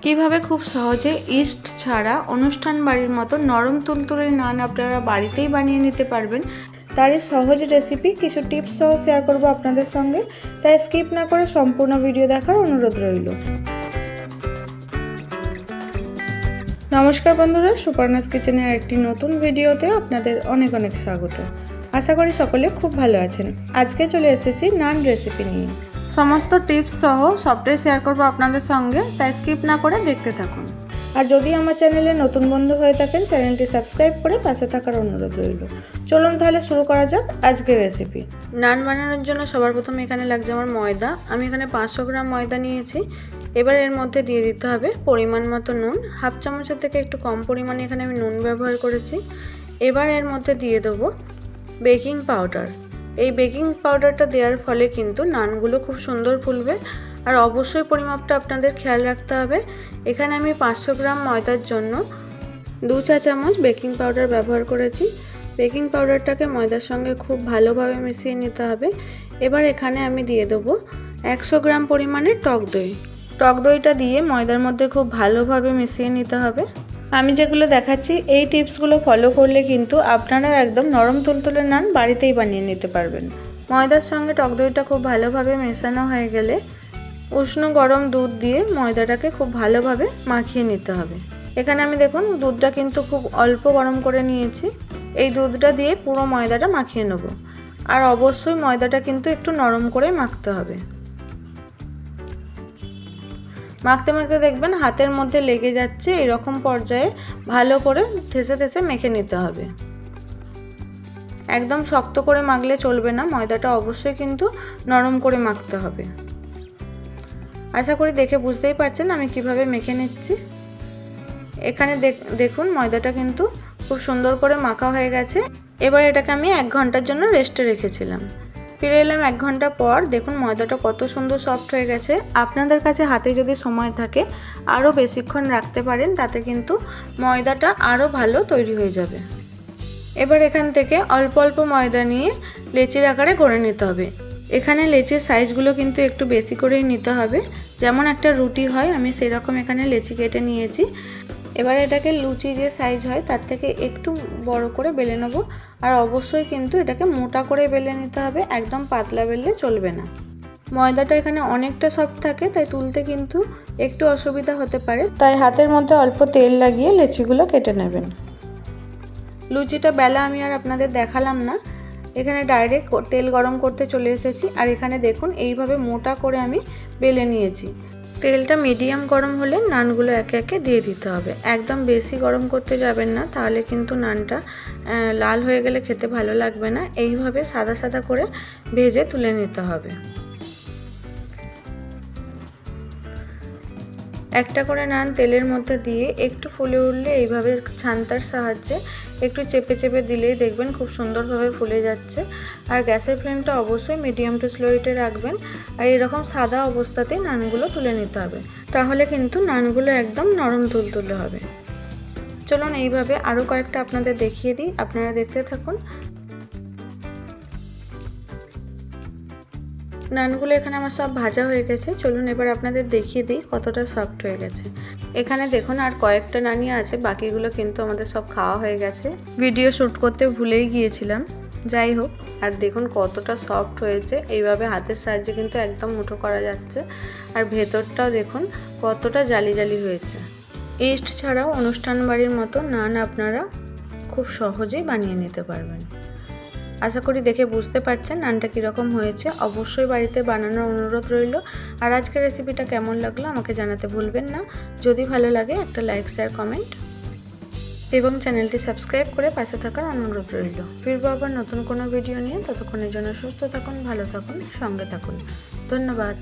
কিভাবে খুব সহজে ইস্ট ছাড়া অনুষ্ঠান বাড়ির মতো নরম তুলতুলে নান আপনারা বাড়িতেই বানিয়ে নিতে পারবেন তারই সহজ রেসিপি কিছু টিপস সহ শেয়ার করব আপনাদের সঙ্গে। তাই স্কিপ না করে সম্পূর্ণ ভিডিও দেখার অনুরোধ রইল। নমস্কার বন্ধুরা, সুপর্ণাস কিচেনের একটি নতুন ভিডিওতে আপনাদের অনেক অনেক স্বাগত। আশা করি সকলে খুব ভালো আছেন। আজকে চলে এসেছি নান রেসিপি নিয়ে। সমস্ত টিপস সহ সবটাই শেয়ার করবো আপনাদের সঙ্গে, তাই স্কিপ না করে দেখতে থাকুন। আর যদি আমার চ্যানেলে নতুন বন্ধু হয়ে থাকেন, চ্যানেলটি সাবস্ক্রাইব করে পাশে থাকার অনুরোধ রইল। চলুন তাহলে শুরু করা যাক আজকের রেসিপি। নান বানানোর জন্য সবার প্রথমে এখানে লাগছে আমার ময়দা। আমি এখানে 500 গ্রাম ময়দা নিয়েছি। এবার এর মধ্যে দিয়ে দিতে হবে পরিমাণ মতো নুন। হাফ চামচের থেকে একটু কম পরিমাণে এখানে আমি নুন ব্যবহার করেছি। এবার এর মধ্যে দিয়ে দেবো বেকিং পাউডার। এই বেকিং পাউডারটা দেওয়ার ফলে কিন্তু নানগুলো খুব সুন্দর ফুলবে। আর অবশ্যই পরিমাপটা আপনাদের খেয়াল রাখতে হবে। এখানে আমি 500 গ্রাম ময়দার জন্য 2 চা চামচ বেকিং পাউডার ব্যবহার করেছি। বেকিং পাউডারটাকে ময়দার সঙ্গে খুব ভালোভাবে মিশিয়ে নিতে হবে। এবার এখানে আমি দিয়ে দেবো 100 গ্রাম পরিমাণে টক দই। টক দইটা দিয়ে ময়দার মধ্যে খুব ভালোভাবে মিশিয়ে নিতে হবে। আমি যেগুলো দেখাচ্ছি এই টিপসগুলো ফলো করলে কিন্তু আপনারাও একদম নরম তুলতুলে নান বাড়িতেই বানিয়ে নিতে পারবেন। ময়দার সঙ্গে টক দইটা খুব ভালোভাবে মেশানো হয়ে গেলে উষ্ণ গরম দুধ দিয়ে ময়দাটাকে খুব ভালোভাবে মাখিয়ে নিতে হবে। এখানে আমি দেখুন দুধটা কিন্তু খুব অল্প গরম করে নিয়েছি। এই দুধটা দিয়ে পুরো ময়দাটা মাখিয়ে নেব। আর অবশ্যই ময়দাটা কিন্তু একটু নরম করে মাখতে হবে। মাখতে মাখতে দেখবেন হাতের মধ্যে লেগে যাচ্ছে, এরকম পর্যায়ে ভালো করে ঠেসে ঠেসে মেখে নিতে হবে। একদম শক্ত করে মাখলে চলবে না, ময়দাটা অবশ্যই কিন্তু নরম করে মাখতে হবে। আশা করি দেখে বুঝতেই পারছেন আমি কিভাবে মেখে নিচ্ছি। এখানে দেখুন ময়দাটা কিন্তু খুব সুন্দর করে মাখা হয়ে গেছে। এবার এটাকে আমি 1 ঘন্টার জন্য রেস্টে রেখেছিলাম। ফিরে এলাম 1 ঘন্টা পর। দেখুন ময়দাটা কত সুন্দর সফট হয়ে গেছে। আপনাদের কাছে হাতে যদি সময় থাকে আরও বেশিক্ষণ রাখতে পারেন, তাতে কিন্তু ময়দাটা আরও ভালো তৈরি হয়ে যাবে। এবার এখান থেকে অল্প অল্প ময়দা নিয়ে লেচির আকারে গড়ে নিতে হবে। এখানে লেচির সাইজগুলো কিন্তু একটু বেশি করেই নিতে হবে। যেমন একটা রুটি হয় আমি সেরকম এখানে লেচি কেটে নিয়েছি। এবার এটাকে লুচি যে সাইজ হয় তার থেকে একটু বড় করে বেলে নেব। আর অবশ্যই কিন্তু এটাকে মোটা করে বেলে নিতে হবে, একদম পাতলা বেললে চলবে না। ময়দাটা এখানে অনেকটা সফট থাকে, তাই তুলতে কিন্তু একটু অসুবিধা হতে পারে। তাই হাতের মধ্যে অল্প তেল লাগিয়ে লেচিগুলো কেটে নেবেন। লুচিটা বেলা আমি আর আপনাদের দেখালাম না, এখানে ডাইরেক্ট তেল গরম করতে চলে এসেছি। আর এখানে দেখুন এইভাবে মোটা করে আমি বেলে নিয়েছি। তেলটা মিডিয়াম গরম হলে নানগুলো একে একে দিয়ে দিতে হবে। একদম বেশি গরম করতে যাবেন না, তাহলে কিন্তু নানটা লাল হয়ে গেলে খেতে ভালো লাগবে না। এইভাবে সাদা সাদা করে ভেজে তুলে নিতে হবে। একটা করে নান তেলের মধ্যে দিয়ে একটু ফুলে উঠলে এইভাবে ছান্তার সাহায্যে একটু চেপে চেপে দিলেই দেখবেন খুব সুন্দরভাবে ফুলে যাচ্ছে। আর গ্যাসের ফ্লেমটা অবশ্যই মিডিয়াম টু স্লো হিটে রাখবেন। আর এরকম সাদা অবস্থাতেই নানগুলো তুলে নিতে হবে, তাহলে কিন্তু নানগুলো একদম নরম তুলতুলে হবে। চলুন এইভাবে আরও কয়েকটা আপনাদের দেখিয়ে দিই, আপনারা দেখতে থাকুন। নানগুলো এখানে আমার সব ভাজা হয়ে গেছে। চলুন এবার আপনাদের দেখিয়ে দিই কতটা সফট হয়ে গেছে। এখানে দেখুন আর কয়েকটা নানই আছে, বাকিগুলো কিন্তু আমাদের সব খাওয়া হয়ে গেছে। ভিডিও শ্যুট করতে ভুলেই গিয়েছিলাম, যাই হোক। আর দেখুন কতটা সফট হয়েছে, এইভাবে হাতের সাহায্যে কিন্তু একদম মুঠো করা যাচ্ছে। আর ভেতরটাও দেখুন কতটা জালি জালি হয়েছে। ইস্ট ছাড়াও অনুষ্ঠান বাড়ির মতো নান আপনারা খুব সহজেই বানিয়ে নিতে পারবেন। আশা করি দেখে বুঝতে পারছেন নানটা কীরকম হয়েছে। অবশ্যই বাড়িতে বানানোর অনুরোধ রইল। আর আজকের রেসিপিটা কেমন লাগলো আমাকে জানাতে ভুলবেন না। যদি ভালো লাগে একটা লাইক, শেয়ার, কমেন্ট এবং চ্যানেলটি সাবস্ক্রাইব করে পাশে থাকার অনুরোধ রইল। ফিরবো আবার নতুন কোনো ভিডিও নিয়ে। ততক্ষণের জন্য সুস্থ থাকুন, ভালো থাকুন, সঙ্গে থাকুন। ধন্যবাদ।